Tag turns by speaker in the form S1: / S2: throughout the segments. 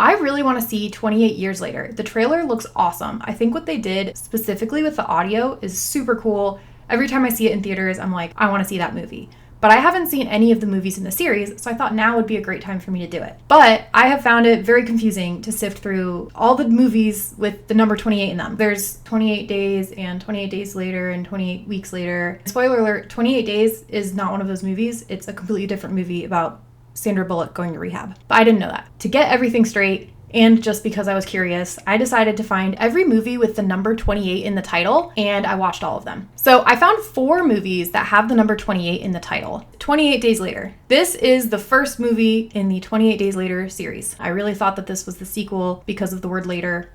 S1: I really want to see 28 Years Later. The trailer looks awesome. I think what they did specifically with the audio is super cool. Every time I see it in theaters, I'm like, I want to see that movie. But I haven't seen any of the movies in the series, so I thought now would be a great time for me to do it. But I have found it very confusing to sift through all the movies with the number 28 in them. There's 28 Days and 28 Days Later and 28 Weeks Later. Spoiler alert, 28 Days is not one of those movies. It's a completely different movie about Sandra Bullock going to rehab. But I didn't know that. To get everything straight, and just because I was curious, I decided to find every movie with the number 28 in the title, and I watched all of them. So I found 4 movies that have the number 28 in the title. 28 Days Later. This is the first movie in the 28 Days Later series. I really thought that this was the sequel because of the word later.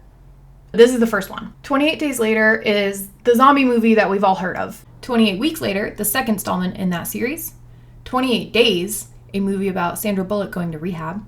S1: This is the first one. 28 Days Later is the zombie movie that we've all heard of. 28 Weeks Later, the second installment in that series. 28 Days, a movie about Sandra Bullock going to rehab.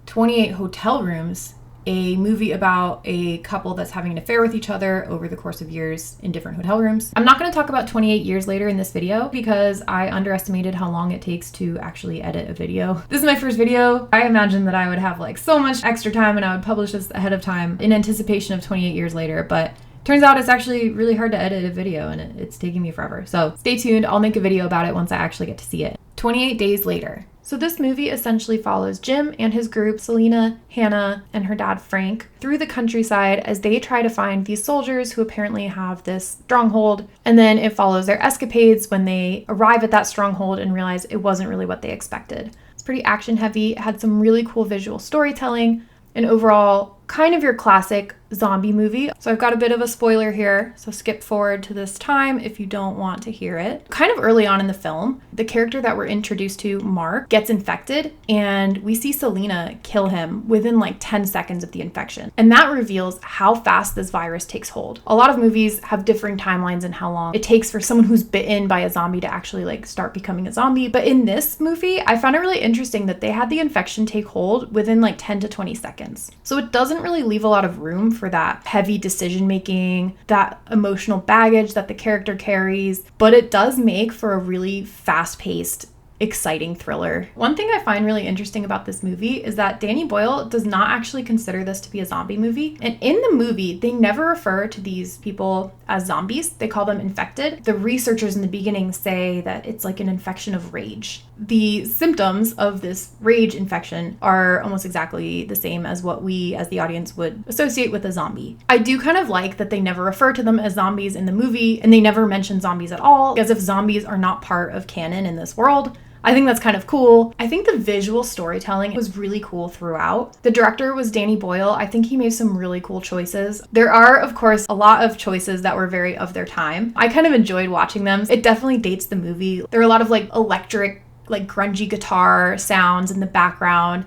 S1: 28 Hotel Rooms, a movie about a couple that's having an affair with each other over the course of years in different hotel rooms. I'm not going to talk about 28 Years Later in this video because I underestimated how long it takes to actually edit a video. This is my first video. I imagined that I would have like so much extra time and I would publish this ahead of time in anticipation of 28 Years Later, but turns out it's actually really hard to edit a video and it's taking me forever. So stay tuned. I'll make a video about it once I actually get to see it. 28 Days Later. So this movie essentially follows Jim and his group, Selena, Hannah, and her dad, Frank, through the countryside as they try to find these soldiers who apparently have this stronghold. And then it follows their escapades when they arrive at that stronghold and realize it wasn't really what they expected. It's pretty action heavy. It had some really cool visual storytelling, and overall kind of your classic zombie movie. So I've got a bit of a spoiler here, so skip forward to this time if you don't want to hear it. Kind of early on in the film, the character that we're introduced to, Mark, gets infected and we see Selena kill him within like 10 seconds of the infection. And that reveals how fast this virus takes hold. A lot of movies have differing timelines in how long it takes for someone who's bitten by a zombie to actually like start becoming a zombie. But in this movie, I found it really interesting that they had the infection take hold within like 10 to 20 seconds. So it doesn't really leave a lot of room for that heavy decision making, that emotional baggage that the character carries, but it does make for a really fast-paced, exciting thriller. One thing I find really interesting about this movie is that Danny Boyle does not actually consider this to be a zombie movie. And in the movie, they never refer to these people as zombies. They call them infected. The researchers in the beginning say that it's like an infection of rage. The symptoms of this rage infection are almost exactly the same as what we as the audience would associate with a zombie. I do kind of like that they never refer to them as zombies in the movie, and they never mention zombies at all, as if zombies are not part of canon in this world. I think that's kind of cool. I think the visual storytelling was really cool throughout. The director was Danny Boyle. I think he made some really cool choices. There are, of course, a lot of choices that were very of their time. I kind of enjoyed watching them. It definitely dates the movie. There are a lot of like electric, like grungy guitar sounds in the background.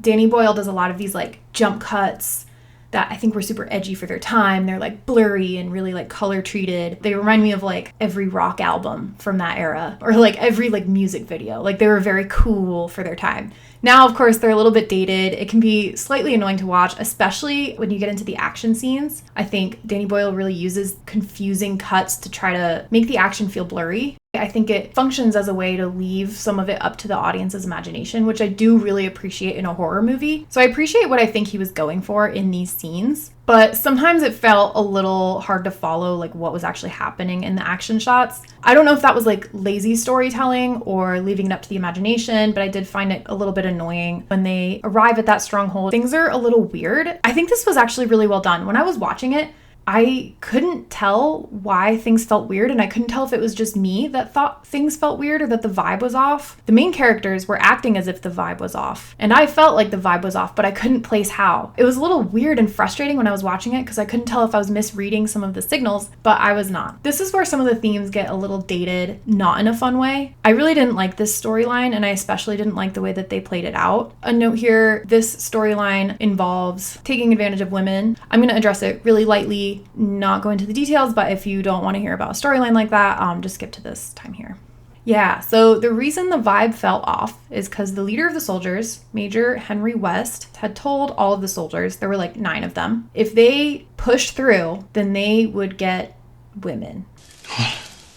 S1: Danny Boyle does a lot of these like jump cuts that I think were super edgy for their time. They're like blurry and really like color treated. They remind me of like every rock album from that era, or like every like music video. Like they were very cool for their time. Now, of course, they're a little bit dated. It can be slightly annoying to watch, especially when you get into the action scenes. I think Danny Boyle really uses confusing cuts to try to make the action feel blurry. I think it functions as a way to leave some of it up to the audience's imagination, which I do really appreciate in a horror movie. So I appreciate what I think he was going for in these scenes, but sometimes it felt a little hard to follow like what was actually happening in the action shots. I don't know if that was like lazy storytelling or leaving it up to the imagination, but I did find it a little bit annoying. When they arrive at that stronghold, things are a little weird. I think this was actually really well done. When I was watching it, I couldn't tell why things felt weird, and I couldn't tell if it was just me that thought things felt weird or that the vibe was off. The main characters were acting as if the vibe was off, and I felt like the vibe was off, but I couldn't place how. It was a little weird and frustrating when I was watching it because I couldn't tell if I was misreading some of the signals, but I was not. This is where some of the themes get a little dated, not in a fun way. I really didn't like this storyline, and I especially didn't like the way that they played it out. A note here, this storyline involves taking advantage of women. I'm going to address it really lightly, not go into the details, but if you don't want to hear about a storyline like that, just skip to this time here. Yeah, so the reason the vibe fell off is because the leader of the soldiers, Major Henry West, had told all of the soldiers, there were like 9 of them, if they pushed through, then they would get women.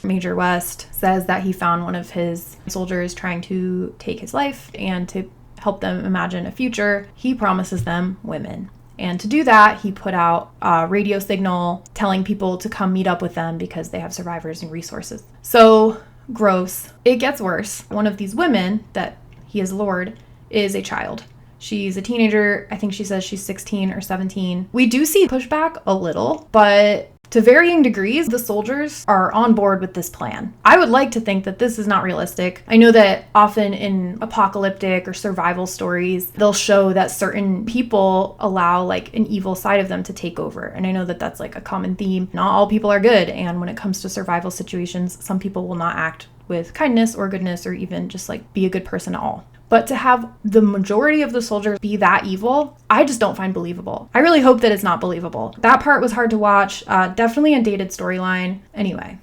S1: Major West says that he found one of his soldiers trying to take his life, and to help them imagine a future, he promises them women. And to do that, he put out a radio signal telling people to come meet up with them because they have survivors and resources. So gross. It gets worse. One of these women that he has lured is a child. She's a teenager. I think she says she's 16 or 17. We do see pushback a little, but to varying degrees, the soldiers are on board with this plan. I would like to think that this is not realistic. I know that often in apocalyptic or survival stories, they'll show that certain people allow like an evil side of them to take over. And I know that that's like a common theme. Not all people are good. And when it comes to survival situations, some people will not act with kindness or goodness or even just like be a good person at all. But to have the majority of the soldiers be that evil, I just don't find believable. I really hope that it's not believable. That part was hard to watch. Definitely a dated storyline. Anyway,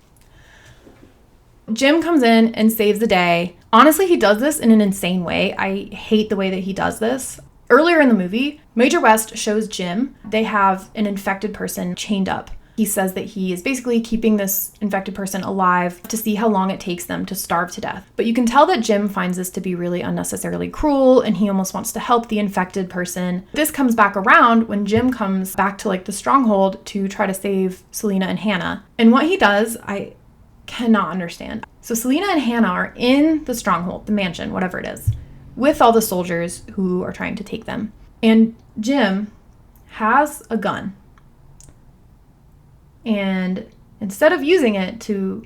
S1: Jim comes in and saves the day. Honestly, he does this in an insane way. I hate the way that he does this. Earlier in the movie, Major West shows Jim they have an infected person chained up. He says that he is basically keeping this infected person alive to see how long it takes them to starve to death. But you can tell that Jim finds this to be really unnecessarily cruel, and he almost wants to help the infected person. This comes back around when Jim comes back to like the stronghold to try to save Selena and Hannah. And what he does, I cannot understand. So Selena and Hannah are in the stronghold, the mansion, whatever it is, with all the soldiers who are trying to take them. And Jim has a gun. And instead of using it to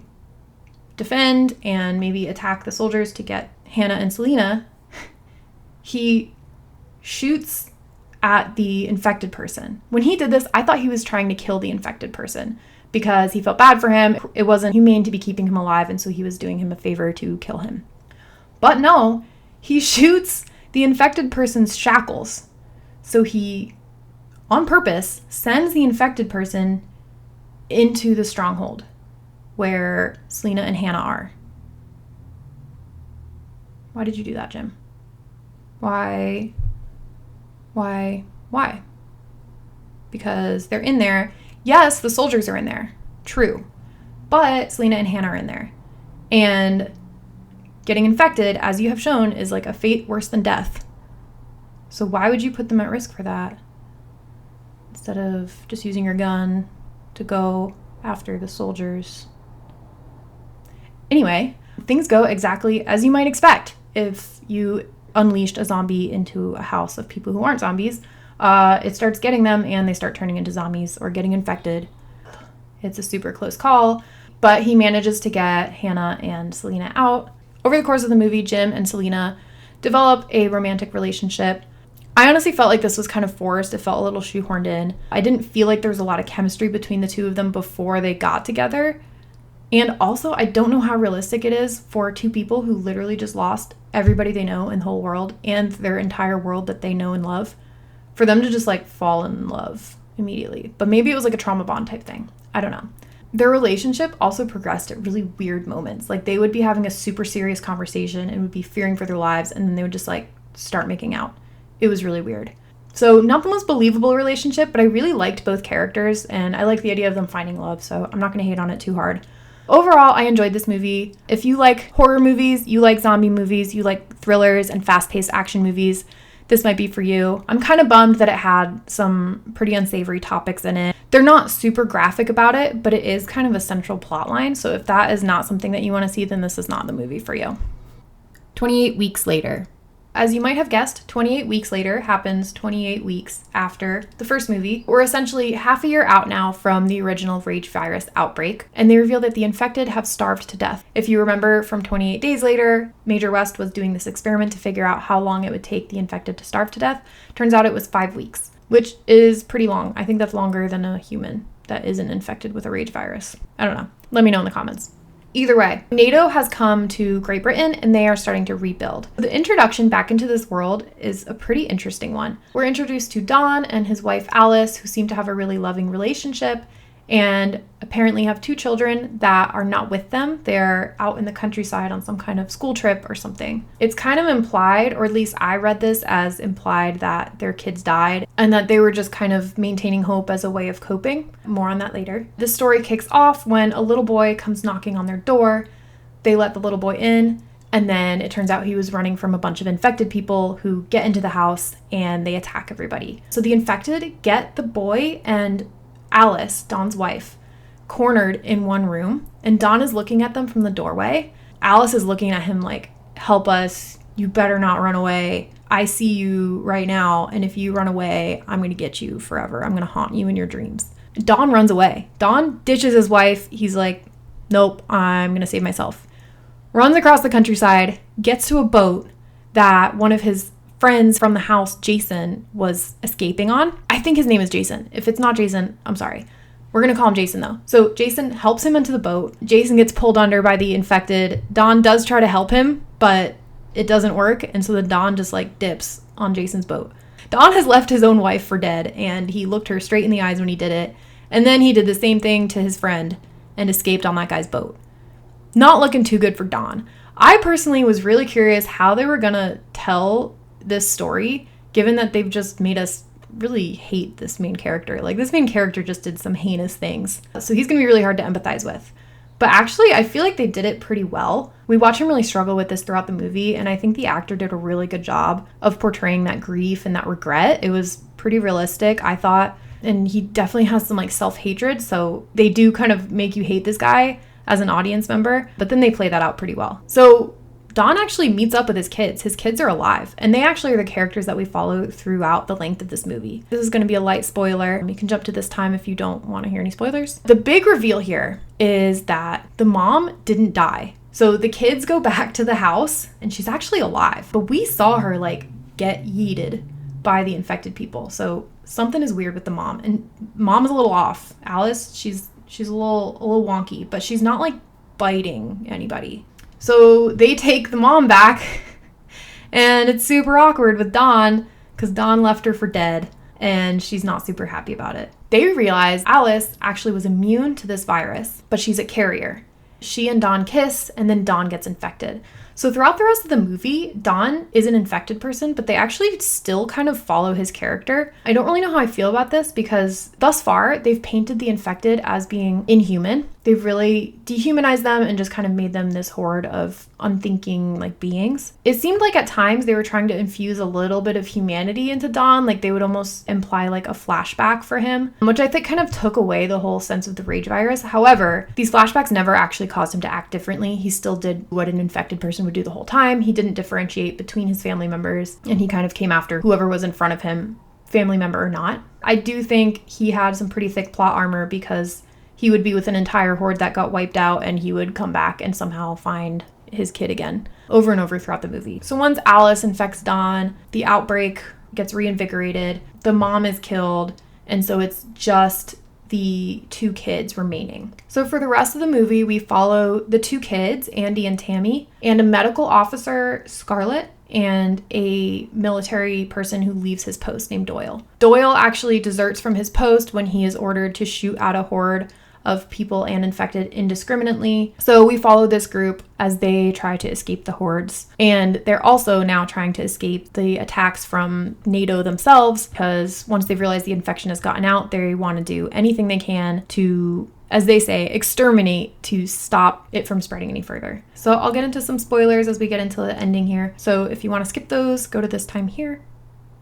S1: defend and maybe attack the soldiers to get Hannah and Selena, he shoots at the infected person. When he did this, I thought he was trying to kill the infected person because he felt bad for him. It wasn't humane to be keeping him alive, and so he was doing him a favor to kill him. But no, he shoots the infected person's shackles. So he, on purpose, sends the infected person into the stronghold where Selena and Hannah are. Why did you do that, Jim? Why? Because they're in there. Yes, the soldiers are in there. True. But Selena and Hannah are in there. And getting infected, as you have shown, is like a fate worse than death. So why would you put them at risk for that? Instead of just using your gun to go after the soldiers. Anyway, things go exactly as you might expect if you unleashed a zombie into a house of people who aren't zombies. It starts getting them and they start turning into zombies or getting infected. It's a super close call, but he manages to get Hannah and Selena out. Over the course of the movie, Jim and Selena develop a romantic relationship. I honestly felt like this was kind of forced. It felt a little shoehorned in. I didn't feel like there was a lot of chemistry between the two of them before they got together. And also, I don't know how realistic it is for two people who literally just lost everybody they know in the whole world and their entire world that they know and love, for them to just like fall in love immediately. But maybe it was like a trauma bond type thing. I don't know. Their relationship also progressed at really weird moments. Like they would be having a super serious conversation and would be fearing for their lives, and then they would just like start making out. It was really weird. So not the most believable relationship, but I really liked both characters and I like the idea of them finding love, so I'm not going to hate on it too hard. Overall, I enjoyed this movie. If you like horror movies, you like zombie movies, you like thrillers and fast-paced action movies, this might be for you. I'm kind of bummed that it had some pretty unsavory topics in it. They're not super graphic about it, but it is kind of a central plot line, so if that is not something that you want to see, then this is not the movie for you. 28 Weeks Later. As you might have guessed, 28 Weeks Later happens 28 weeks after the first movie. We're essentially half a year out now from the original rage virus outbreak, and they reveal that the infected have starved to death. If you remember from 28 Days Later, Major West was doing this experiment to figure out how long it would take the infected to starve to death. Turns out it was 5 weeks, which is pretty long. I think that's longer than a human that isn't infected with a rage virus. I don't know. Let me know in the comments. Either way, NATO has come to Great Britain and they are starting to rebuild. The introduction back into this world is a pretty interesting one. We're introduced to Don and his wife Alice, who seem to have a really loving relationship, and apparently have 2 children that are not with them. They're out in the countryside on some kind of school trip or something. It's kind of implied, or at least I read this as implied, that their kids died and that they were just kind of maintaining hope as a way of coping. More on that later. The story kicks off when a little boy comes knocking on their door. They let the little boy in, and then it turns out he was running from a bunch of infected people who get into the house and they attack everybody. So the infected get the boy and Alice, Don's wife, cornered in one room, and Don is looking at them from the doorway. Alice is looking at him like, help us, you better not run away. I see you right now, and if you run away, I'm going to get you forever. I'm going to haunt you in your dreams. Don runs away. Don ditches his wife. He's like, nope, I'm going to save myself. Runs across the countryside, gets to a boat that one of his friends from the house, Jason, was escaping on. I think his name is Jason. If it's not Jason, I'm sorry. We're going to call him Jason though. So Jason helps him into the boat. Jason gets pulled under by the infected. Don does try to help him, but it doesn't work. And so then Don just like dips on Jason's boat. Don has left his own wife for dead, and he looked her straight in the eyes when he did it. And then he did the same thing to his friend and escaped on that guy's boat. Not looking too good for Don. I personally was really curious how they were going to tell this story, given that they've just made us really hate this main character. Like, this main character just did some heinous things. So he's going to be really hard to empathize with. But actually, I feel like they did it pretty well. We watch him really struggle with this throughout the movie, and I think the actor did a really good job of portraying that grief and that regret. It was pretty realistic, I thought. And he definitely has some like self-hatred, so they do kind of make you hate this guy as an audience member, but then they play that out pretty well. So Don actually meets up with his kids. His kids are alive, and they actually are the characters that we follow throughout the length of this movie. This is going to be a light spoiler. You can jump to this time if you don't want to hear any spoilers. The big reveal here is that the mom didn't die. So the kids go back to the house, and she's actually alive, but we saw her like get yeeted by the infected people. So something is weird with the mom, and mom is a little off. Alice, she's a little wonky, but she's not like biting anybody. So they take the mom back, and it's super awkward with Don because Don left her for dead, and she's not super happy about it. They realize Alice actually was immune to this virus, but she's a carrier. She and Don kiss, and then Don gets infected. So throughout the rest of the movie, Don is an infected person, but they actually still kind of follow his character. I don't really know how I feel about this because thus far, they've painted the infected as being inhuman. They've really dehumanized them and just kind of made them this horde of unthinking like beings. It seemed like at times they were trying to infuse a little bit of humanity into Don, like they would almost imply like a flashback for him, which I think kind of took away the whole sense of the rage virus. However, these flashbacks never actually caused him to act differently. He still did what an infected person would do the whole time. He didn't differentiate between his family members, and he kind of came after whoever was in front of him, family member or not. I do think he had some pretty thick plot armor because he would be with an entire horde that got wiped out, and he would come back and somehow find his kid again over and over throughout the movie. So once Alice infects Don, the outbreak gets reinvigorated, the mom is killed, and so it's just the 2 kids remaining. So for the rest of the movie, we follow the 2 kids, Andy and Tammy, and a medical officer, Scarlett, and a military person who leaves his post named Doyle. Doyle actually deserts from his post when he is ordered to shoot at a horde of people and infected indiscriminately. So we follow this group as they try to escape the hordes. And they're also now trying to escape the attacks from NATO themselves, because once they've realized the infection has gotten out, they want to do anything they can to, as they say, exterminate, to stop it from spreading any further. So I'll get into some spoilers as we get into the ending here. So if you want to skip those, go to this time here.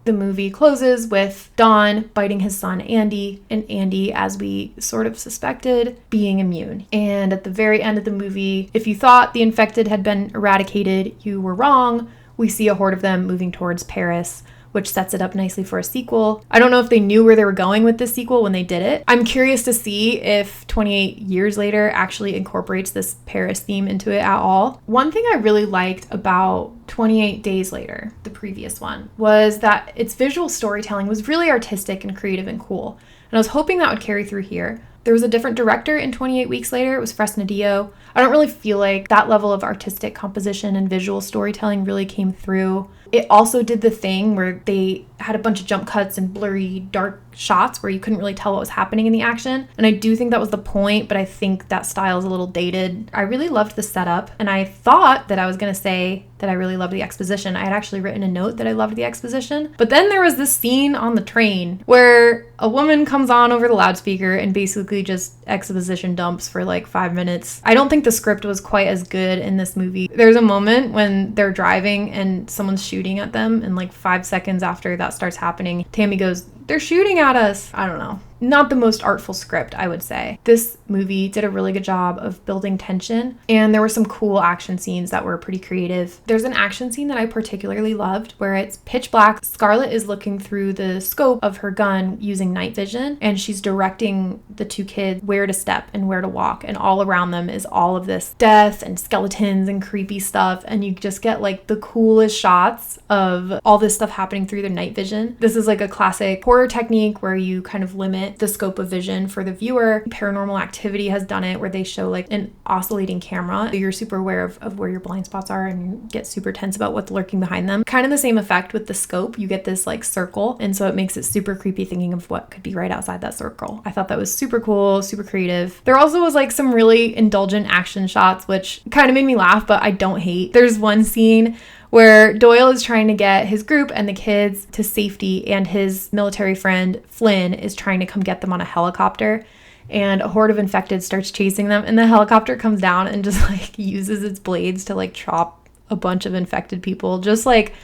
S1: The movie closes with Don biting his son Andy, and Andy, as we sort of suspected, being immune. And at the very end of the movie, if you thought the infected had been eradicated, you were wrong. We see a horde of them moving towards Paris, which sets it up nicely for a sequel. I don't know if they knew where they were going with this sequel when they did it. I'm curious to see if 28 years later actually incorporates this Paris theme into it at all. One thing I really liked about 28 Days Later, the previous one, was that its visual storytelling was really artistic and creative and cool. And I was hoping that would carry through here. There was a different director in 28 Weeks Later. It was Fresnadillo. I don't really feel like that level of artistic composition and visual storytelling really came through It also did the thing where they had a bunch of jump cuts and blurry, dark shots where you couldn't really tell what was happening in the action. And I do think that was the point, but I think that style is a little dated. I really loved the setup, and I thought that I was going to say that I really loved the exposition. I had actually written a note that I loved the exposition. But then there was this scene on the train where a woman comes on over the loudspeaker and basically just exposition dumps for like 5 minutes. I don't think the script was quite as good in this movie. There's a moment when they're driving and someone's shooting at them, and like 5 seconds after that starts happening, Tammy goes, "They're shooting at us." I don't know. Not the most artful script, I would say. This movie did a really good job of building tension, and there were some cool action scenes that were pretty creative. There's an action scene that I particularly loved where it's pitch black. Scarlett is looking through the scope of her gun using night vision, and she's directing the two kids where to step and where to walk, and all around them is all of this death and skeletons and creepy stuff, and you just get like the coolest shots of all this stuff happening through their night vision. This is like a classic horror technique where you kind of limit the scope of vision for the viewer. Paranormal Activity has done it where they show like an oscillating camera. So you're super aware of where your blind spots are and you get super tense about what's lurking behind them. Kind of the same effect with the scope. You get this like circle, and so it makes it super creepy thinking of what could be right outside that circle. I thought that was super cool, super creative. There also was like some really indulgent action shots, which kind of made me laugh, but I don't hate. There's one scene where Doyle is trying to get his group and the kids to safety, and his military friend Flynn is trying to come get them on a helicopter, and a horde of infected starts chasing them, and the helicopter comes down and just like uses its blades to like chop a bunch of infected people, just like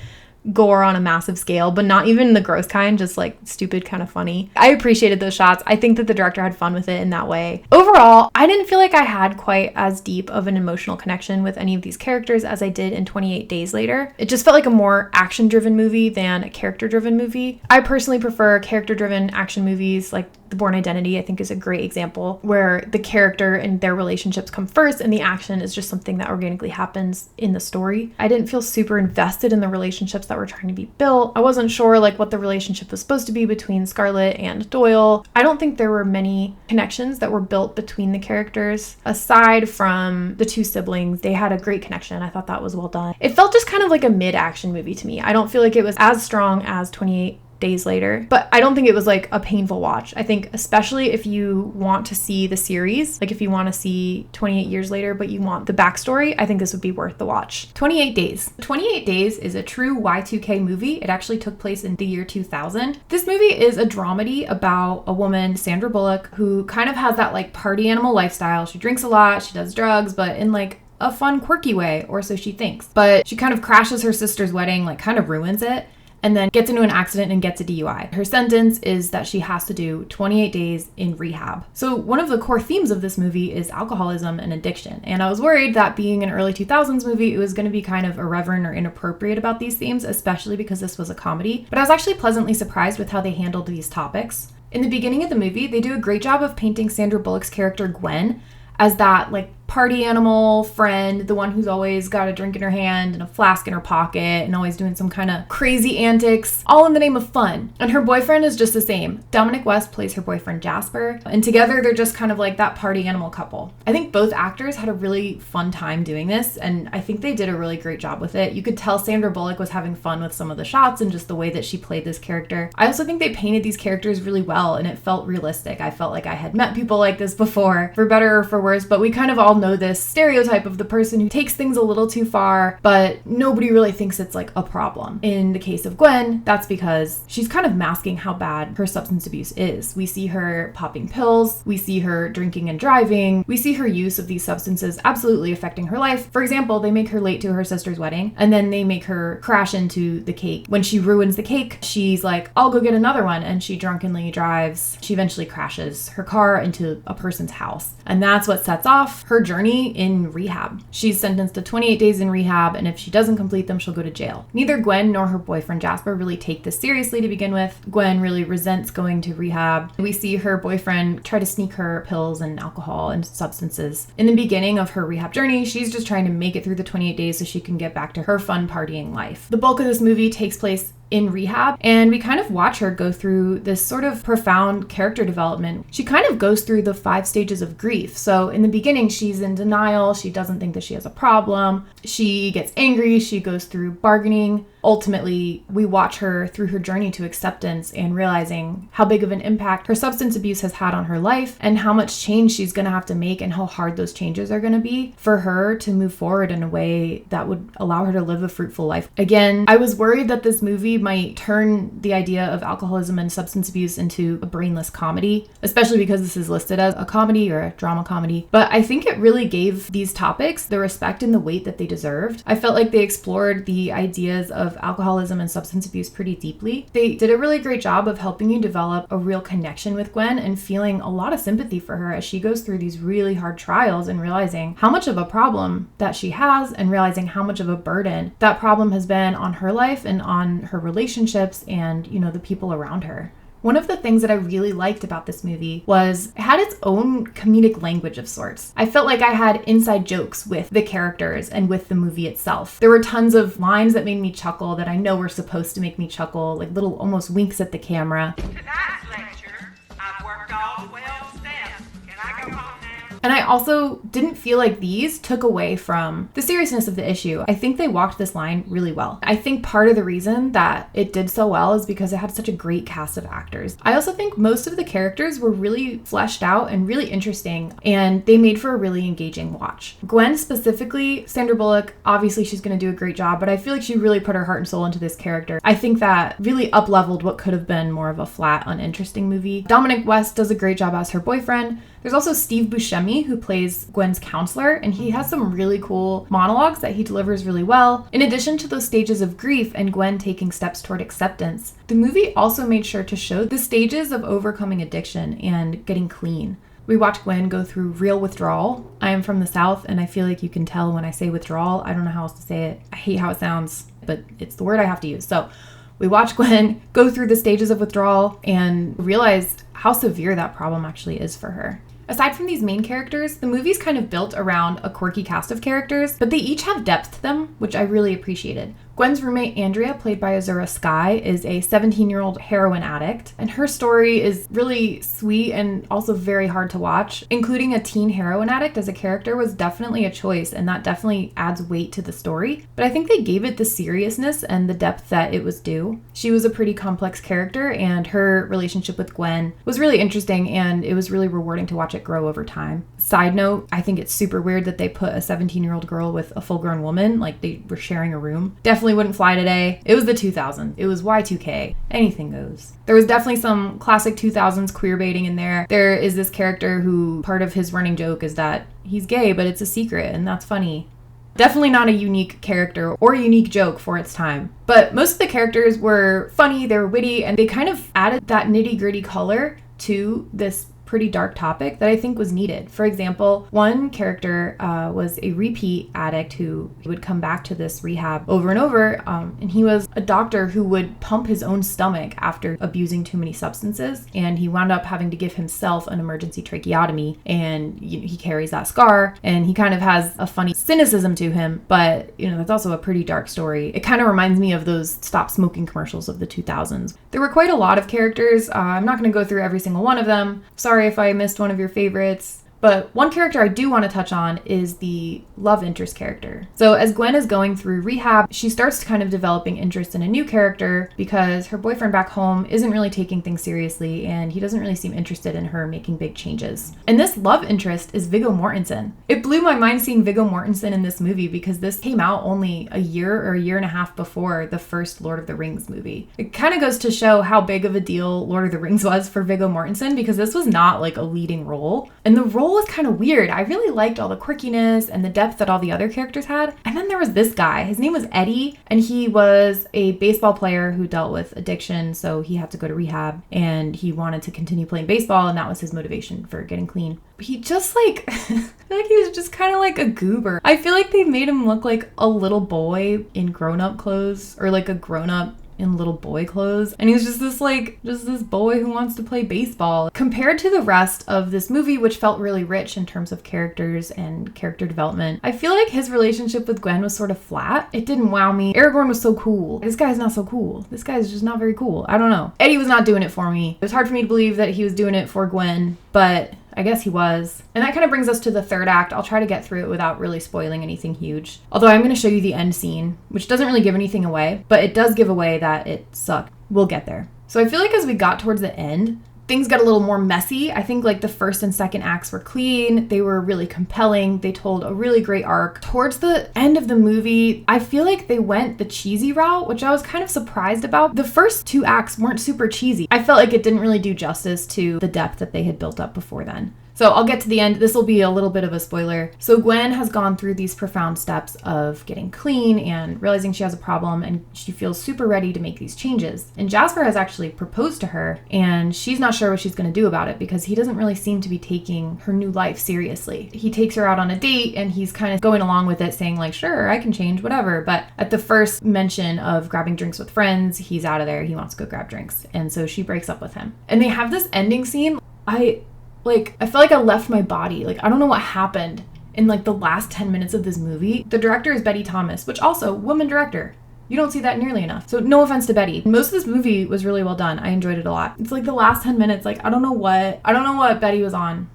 S1: gore on a massive scale, but not even the gross kind, just like stupid, kind of funny. I appreciated those shots. I think that the director had fun with it in that way. Overall, I didn't feel like I had quite as deep of an emotional connection with any of these characters as I did in 28 Days Later. It just felt like a more action-driven movie than a character-driven movie. I personally prefer character-driven action movies. Like The Bourne Identity, I think, is a great example where the character and their relationships come first and the action is just something that organically happens in the story. I didn't feel super invested in the relationships that were trying to be built. I wasn't sure like what the relationship was supposed to be between Scarlett and Doyle. I don't think there were many connections that were built between the characters. Aside from the two siblings, they had a great connection. I thought that was well done. It felt just kind of like a mid-action movie to me. I don't feel like it was as strong as 28 Days Later, but I don't think it was like a painful watch. I think especially if you want to see the series, like if you want to see 28 Years Later but you want the backstory, I think this would be worth the watch. 28 Days. 28 Days is a true Y2K movie. It actually took place in the year 2000. This movie is a dramedy about a woman, Sandra Bullock, who kind of has that like party animal lifestyle. She drinks a lot, she does drugs, but in like a fun, quirky way, or so she thinks. But she kind of crashes her sister's wedding, like kind of ruins it, and then gets into an accident and gets a DUI. Her sentence is that she has to do 28 days in rehab. So one of the core themes of this movie is alcoholism and addiction. And I was worried that being an early 2000s movie, it was going to be kind of irreverent or inappropriate about these themes, especially because this was a comedy. But I was actually pleasantly surprised with how they handled these topics. In the beginning of the movie, they do a great job of painting Sandra Bullock's character Gwen as that like party animal friend, the one who's always got a drink in her hand and a flask in her pocket and always doing some kind of crazy antics, all in the name of fun. And her boyfriend is just the same. Dominic West plays her boyfriend Jasper, and together they're just kind of like that party animal couple. I think both actors had a really fun time doing this, and I think they did a really great job with it. You could tell Sandra Bullock was having fun with some of the shots and just the way that she played this character. I also think they painted these characters really well, and it felt realistic. I felt like I had met people like this before, for better or for worse, but we kind of all know this stereotype of the person who takes things a little too far, but nobody really thinks it's like a problem. In the case of Gwen, that's because she's kind of masking how bad her substance abuse is. We see her popping pills, we see her drinking and driving, we see her use of these substances absolutely affecting her life. For example, they make her late to her sister's wedding, and then they make her crash into the cake. When she ruins the cake, she's like, I'll go get another one, and she drunkenly drives. She eventually crashes her car into a person's house, and that's what sets off her journey in rehab. She's sentenced to 28 days in rehab, and if she doesn't complete them, she'll go to jail. Neither Gwen nor her boyfriend Jasper really take this seriously to begin with. Gwen really resents going to rehab. We see her boyfriend try to sneak her pills and alcohol and substances. In the beginning of her rehab journey, she's just trying to make it through the 28 days so she can get back to her fun partying life. The bulk of this movie takes place in rehab, and we kind of watch her go through this sort of profound character development. She kind of goes through the 5 stages of grief. So in the beginning, she's in denial. She doesn't think that she has a problem. She gets angry, she goes through bargaining. Ultimately, we watch her through her journey to acceptance and realizing how big of an impact her substance abuse has had on her life and how much change she's going to have to make and how hard those changes are going to be for her to move forward in a way that would allow her to live a fruitful life. Again, I was worried that this movie might turn the idea of alcoholism and substance abuse into a brainless comedy, especially because this is listed as a comedy or a drama comedy. But I think it really gave these topics the respect and the weight that they deserved. I felt like they explored the ideas of alcoholism and substance abuse pretty deeply. They did a really great job of helping you develop a real connection with Gwen and feeling a lot of sympathy for her as she goes through these really hard trials and realizing how much of a problem that she has and realizing how much of a burden that problem has been on her life and on her relationships and, the people around her. One of the things that I really liked about this movie was it had its own comedic language of sorts. I felt like I had inside jokes with the characters and with the movie itself. There were tons of lines that made me chuckle that I know were supposed to make me chuckle, like little almost winks at the camera.
S2: Tonight's lecture, I've worked all 12 steps. Can I go home now?
S1: And I also didn't feel like these took away from the seriousness of the issue. I think they walked this line really well. I think part of the reason that it did so well is because it had such a great cast of actors. I also think most of the characters were really fleshed out and really interesting, and they made for a really engaging watch. Gwen specifically, Sandra Bullock, obviously she's going to do a great job, but I feel like she really put her heart and soul into this character. I think that really up-leveled what could have been more of a flat, uninteresting movie. Dominic West does a great job as her boyfriend. There's also Steve Buscemi, who plays Gwen's counselor, and he has some really cool monologues that he delivers really well. In addition to those stages of grief and Gwen taking steps toward acceptance, the movie also made sure to show the stages of overcoming addiction and getting clean. We watch Gwen go through real withdrawal. I am from the South, and I feel like you can tell when I say withdrawal. I don't know how else to say it. I hate how it sounds, but it's the word I have to use. So we watch Gwen go through the stages of withdrawal and realize how severe that problem actually is for her. Aside from these main characters, the movie's kind of built around a quirky cast of characters, but they each have depth to them, which I really appreciated. Gwen's roommate, Andrea, played by Azura Skye, is a 17-year-old heroin addict, and her story is really sweet and also very hard to watch. Including a teen heroin addict as a character was definitely a choice, and that definitely adds weight to the story, but I think they gave it the seriousness and the depth that it was due. She was a pretty complex character, and her relationship with Gwen was really interesting, and it was really rewarding to watch it grow over time. Side note, I think it's super weird that they put a 17-year-old girl with a full-grown woman, like they were sharing a room. Definitely wouldn't fly today. It was the 2000s. It was Y2K. Anything goes. There was definitely some classic 2000s queer baiting in there. There is this character who part of his running joke is that he's gay, but it's a secret, and that's funny. Definitely not a unique character or a unique joke for its time. But most of the characters were funny, they were witty, and they kind of added that nitty-gritty color to this pretty dark topic that I think was needed. For example, one character was a repeat addict who would come back to this rehab over and over, and he was a doctor who would pump his own stomach after abusing too many substances, and he wound up having to give himself an emergency tracheotomy, and he carries that scar, and he kind of has a funny cynicism to him, but that's also a pretty dark story. It kind of reminds me of those stop smoking commercials of the 2000s. There were quite a lot of characters. I'm not going to go through every single one of them. Sorry if I missed one of your favorites. But one character I do want to touch on is the love interest character. So as Gwen is going through rehab, she starts kind of developing interest in a new character because her boyfriend back home isn't really taking things seriously and he doesn't really seem interested in her making big changes. And this love interest is Viggo Mortensen. It blew my mind seeing Viggo Mortensen in this movie because this came out only a year or a year and a half before the first Lord of the Rings movie. It kind of goes to show how big of a deal Lord of the Rings was for Viggo Mortensen because this was not like a leading role. And the role was kind of weird. I really liked all the quirkiness and the depth that all the other characters had. And then there was this guy. His name was Eddie, and he was a baseball player who dealt with addiction, so he had to go to rehab, and he wanted to continue playing baseball, and that was his motivation for getting clean. He just I feel like he was just kind of like a goober. I feel like they made him look like a little boy in grown-up clothes, or like a grown-up in little boy clothes, and he was just this boy who wants to play baseball. Compared to the rest of this movie, which felt really rich in terms of characters and character development, I feel like his relationship with Gwen was sort of flat. It didn't wow me. Aragorn was so cool. This guy's not so cool. This guy's just not very cool. I don't know. Eddie was not doing it for me. It was hard for me to believe that he was doing it for Gwen, but I guess he was. And that kind of brings us to the third act. I'll try to get through it without really spoiling anything huge. Although I'm going to show you the end scene, which doesn't really give anything away, but it does give away that it sucked. We'll get there. So I feel like as we got towards the end, things got a little more messy. I think like the first and second acts were clean. They were really compelling. They told a really great arc. Towards the end of the movie, I feel like they went the cheesy route, which I was kind of surprised about. The first 2 acts weren't super cheesy. I felt like it didn't really do justice to the depth that they had built up before then. So I'll get to the end. This will be a little bit of a spoiler. So Gwen has gone through these profound steps of getting clean and realizing she has a problem, and she feels super ready to make these changes. And Jasper has actually proposed to her, and she's not sure what she's going to do about it because he doesn't really seem to be taking her new life seriously. He takes her out on a date and he's kind of going along with it, saying like, sure, I can change, whatever. But at the first mention of grabbing drinks with friends, he's out of there. He wants to go grab drinks. And so she breaks up with him. And they have this ending scene. I felt like I left my body. Like, I don't know what happened in like the last 10 minutes of this movie. The director is Betty Thomas, which also, woman director. You don't see that nearly enough. So no offense to Betty. Most of this movie was really well done. I enjoyed it a lot. It's like the last 10 minutes, like, I don't know what Betty was on.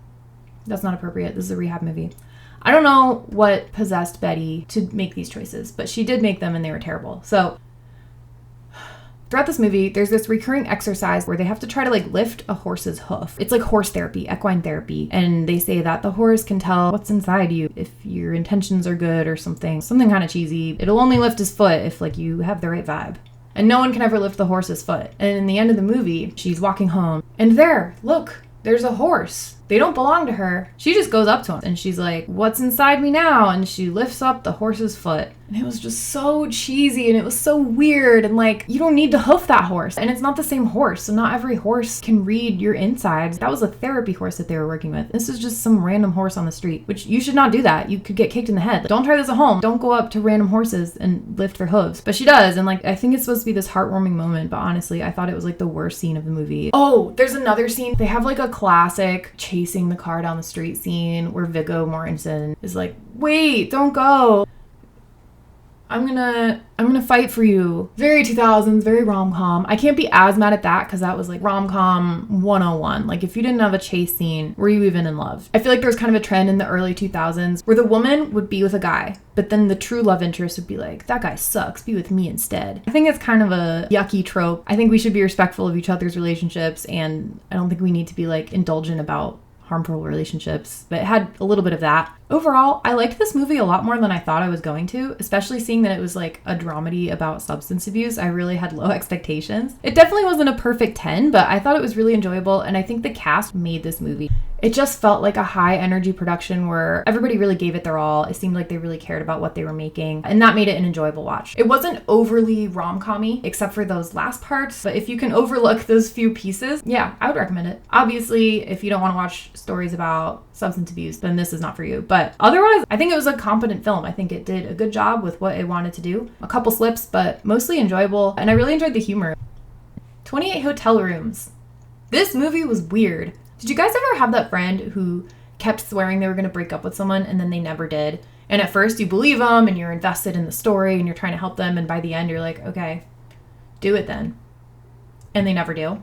S1: That's not appropriate. This is a rehab movie. I don't know what possessed Betty to make these choices, but she did make them and they were terrible. So throughout this movie, there's this recurring exercise where they have to try to like lift a horse's hoof. It's like horse therapy, equine therapy. And they say that the horse can tell what's inside you if your intentions are good or something kind of cheesy. It'll only lift his foot if like you have the right vibe. And no one can ever lift the horse's foot. And in the end of the movie, she's walking home and look, there's a horse. They don't belong to her. She just goes up to him and she's like, what's inside me now? And she lifts up the horse's foot. And it was just so cheesy and it was so weird. And like, you don't need to hoof that horse. And it's not the same horse. So not every horse can read your insides. That was a therapy horse that they were working with. This is just some random horse on the street, which you should not do that. You could get kicked in the head. Like, don't try this at home. Don't go up to random horses and lift their hooves. But she does. And like, I think it's supposed to be this heartwarming moment. But honestly, I thought it was like the worst scene of the movie. Oh, there's another scene. They have like a classic chasing the car down the street scene where Viggo Mortensen is like, wait, don't go. I'm gonna fight for you. Very 2000s, very rom-com. I can't be as mad at that because that was like rom-com 101. Like if you didn't have a chase scene, were you even in love? I feel like there was kind of a trend in the early 2000s where the woman would be with a guy, but then the true love interest would be like, that guy sucks, be with me instead. I think it's kind of a yucky trope. I think we should be respectful of each other's relationships, and I don't think we need to be like indulgent about harmful relationships, but it had a little bit of that. Overall, I liked this movie a lot more than I thought I was going to, especially seeing that it was like a dramedy about substance abuse. I really had low expectations. It definitely wasn't a perfect 10, but I thought it was really enjoyable, and I think the cast made this movie. It just felt like a high energy production where everybody really gave it their all. It seemed like they really cared about what they were making, and that made it an enjoyable watch. It wasn't overly rom-com-y, except for those last parts, but if you can overlook those few pieces, yeah, I would recommend it. Obviously, if you don't want to watch stories about substance abuse, then this is not for you. But otherwise, I think it was a competent film. I think it did a good job with what it wanted to do. A couple slips, but mostly enjoyable, and I really enjoyed the humor. 28 Hotel Rooms. This movie was weird. Did you guys ever have that friend who kept swearing they were going to break up with someone and then they never did? And at first you believe them and you're invested in the story and you're trying to help them, and by the end you're like, okay, do it then. And they never do.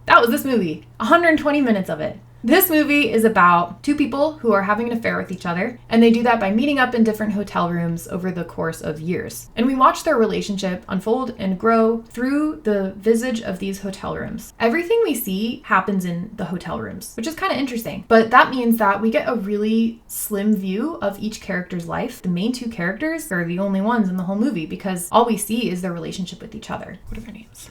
S1: That was this movie. 120 minutes of it. This movie is about two people who are having an affair with each other, and they do that by meeting up in different hotel rooms over the course of years. And we watch their relationship unfold and grow through the visage of these hotel rooms. Everything we see happens in the hotel rooms, which is kind of interesting. But that means that we get a really slim view of each character's life. The main two characters are the only ones in the whole movie because all we see is their relationship with each other. What are their names?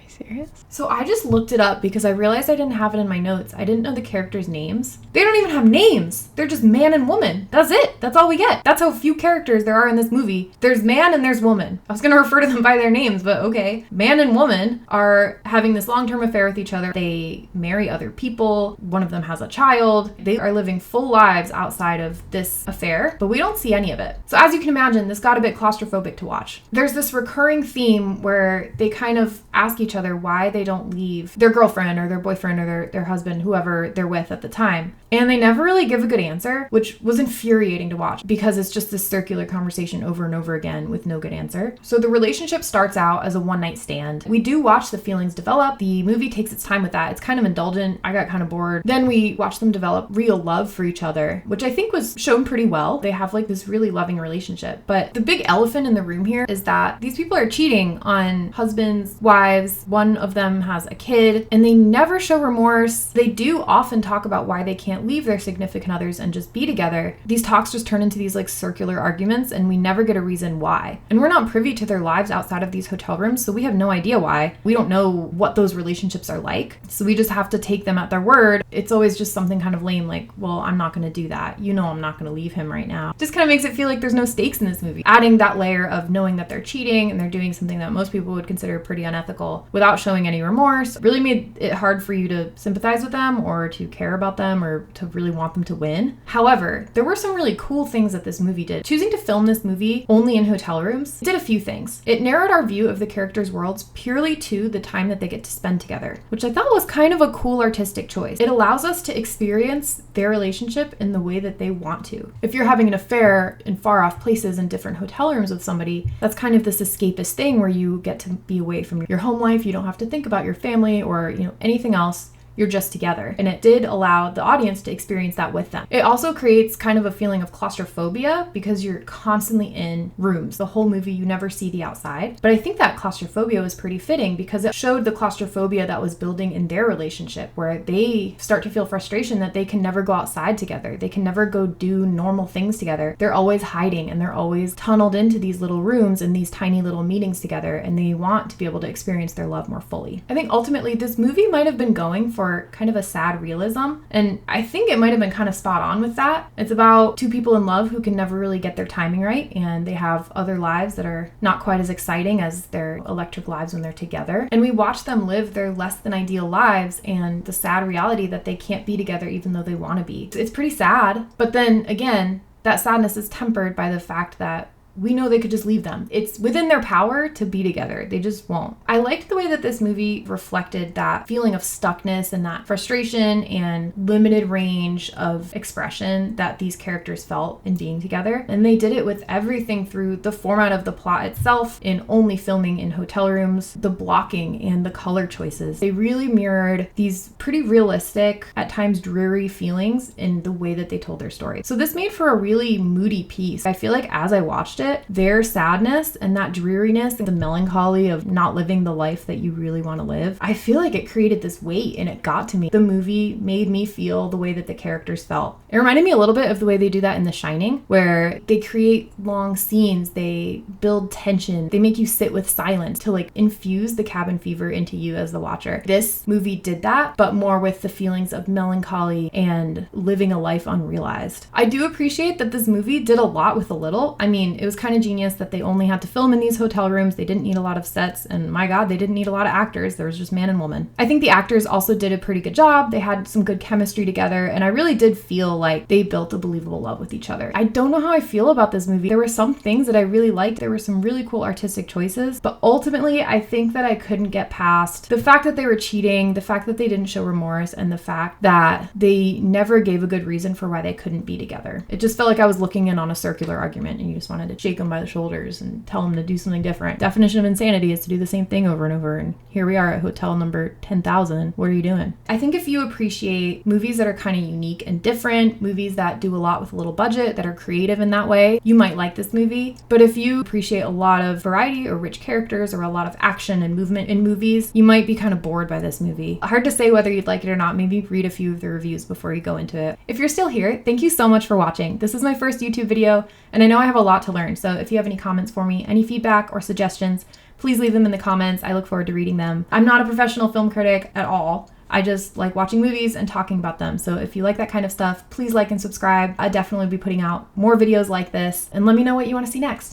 S1: Serious? So I just looked it up because I realized I didn't have it in my notes. I didn't know the characters' names. They don't even have names. They're just man and woman. That's it. That's all we get. That's how few characters there are in this movie. There's man and there's woman. I was going to refer to them by their names, but okay. Man and woman are having this long-term affair with each other. They marry other people. One of them has a child. They are living full lives outside of this affair, but we don't see any of it. So as you can imagine, this got a bit claustrophobic to watch. There's this recurring theme where they kind of ask each other other why they don't leave their girlfriend or their boyfriend or their husband, whoever they're with at the time. And they never really give a good answer, which was infuriating to watch because it's just this circular conversation over and over again with no good answer. So the relationship starts out as a one-night stand. We do watch the feelings develop. The movie takes its time with that. It's kind of indulgent. I got kind of bored. Then we watch them develop real love for each other, which I think was shown pretty well. They have like this really loving relationship. But the big elephant in the room here is that these people are cheating on husbands, wives. One of them has a kid, and they never show remorse. They do often talk about why they can't leave their significant others and just be together. These talks just turn into these like circular arguments, and we never get a reason why. And we're not privy to their lives outside of these hotel rooms, so we have no idea why. We don't know what those relationships are like. So we just have to take them at their word. It's always just something kind of lame like, well, I'm not going to do that. You know I'm not going to leave him right now. Just kind of makes it feel like there's no stakes in this movie. Adding that layer of knowing that they're cheating and they're doing something that most people would consider pretty unethical without showing any remorse really made it hard for you to sympathize with them or to care about them or to really want them to win. However, there were some really cool things that this movie did. Choosing to film this movie only in hotel rooms did a few things. It narrowed our view of the characters' worlds purely to the time that they get to spend together, which I thought was kind of a cool artistic choice. It allows us to experience their relationship in the way that they want to. If you're having an affair in far off places in different hotel rooms with somebody, that's kind of this escapist thing where you get to be away from your home life. You don't have to think about your family or, anything else. You're just together. And it did allow the audience to experience that with them. It also creates kind of a feeling of claustrophobia because you're constantly in rooms. The whole movie, you never see the outside. But I think that claustrophobia was pretty fitting because it showed the claustrophobia that was building in their relationship, where they start to feel frustration that they can never go outside together. They can never go do normal things together. They're always hiding and they're always tunneled into these little rooms and these tiny little meetings together, and they want to be able to experience their love more fully. I think ultimately this movie might have been going for kind of a sad realism, and I think it might have been kind of spot on with that. It's about two people in love who can never really get their timing right, and they have other lives that are not quite as exciting as their electric lives when they're together. And we watch them live their less than ideal lives and the sad reality that they can't be together even though they want to be. It's pretty sad, but then again, that sadness is tempered by the fact that we know they could just leave them. It's within their power to be together. They just won't. I liked the way that this movie reflected that feeling of stuckness and that frustration and limited range of expression that these characters felt in being together. And they did it with everything through the format of the plot itself, in only filming in hotel rooms, the blocking and the color choices. They really mirrored these pretty realistic, at times dreary feelings in the way that they told their story. So this made for a really moody piece. I feel like as I watched it, their sadness and that dreariness and the melancholy of not living the life that you really want to live, I feel like it created this weight and it got to me. The movie made me feel the way that the characters felt. It reminded me a little bit of the way they do that in The Shining, where they create long scenes, they build tension, they make you sit with silence to like infuse the cabin fever into you as the watcher. This movie did that, but more with the feelings of melancholy and living a life unrealized. I do appreciate that this movie did a lot with a little. I mean, it was kind of genius that they only had to film in these hotel rooms. They didn't need a lot of sets, and my God, they didn't need a lot of actors. There was just man and woman. I think the actors also did a pretty good job. They had some good chemistry together, and I really did feel like they built a believable love with each other. I don't know how I feel about this movie. There were some things that I really liked. There were some really cool artistic choices, but ultimately, I think that I couldn't get past the fact that they were cheating, the fact that they didn't show remorse, and the fact that they never gave a good reason for why they couldn't be together. It just felt like I was looking in on a circular argument, and you just wanted to shake them by the shoulders and tell them to do something different. Definition of insanity is to do the same thing over and over, and here we are at hotel number 10,000. What are you doing? I think if you appreciate movies that are kind of unique and different, movies that do a lot with a little budget, that are creative in that way, you might like this movie. But if you appreciate a lot of variety or rich characters or a lot of action and movement in movies, you might be kind of bored by this movie. Hard to say whether you'd like it or not. Maybe read a few of the reviews before you go into it. If you're still here, thank you so much for watching. This is my first YouTube video, and I know I have a lot to learn. So if you have any comments for me, any feedback or suggestions, please leave them in the comments. I look forward to reading them. I'm not a professional film critic at all. I just like watching movies and talking about them. So if you like that kind of stuff, please like and subscribe. I'll definitely be putting out more videos like this, and let me know what you want to see next.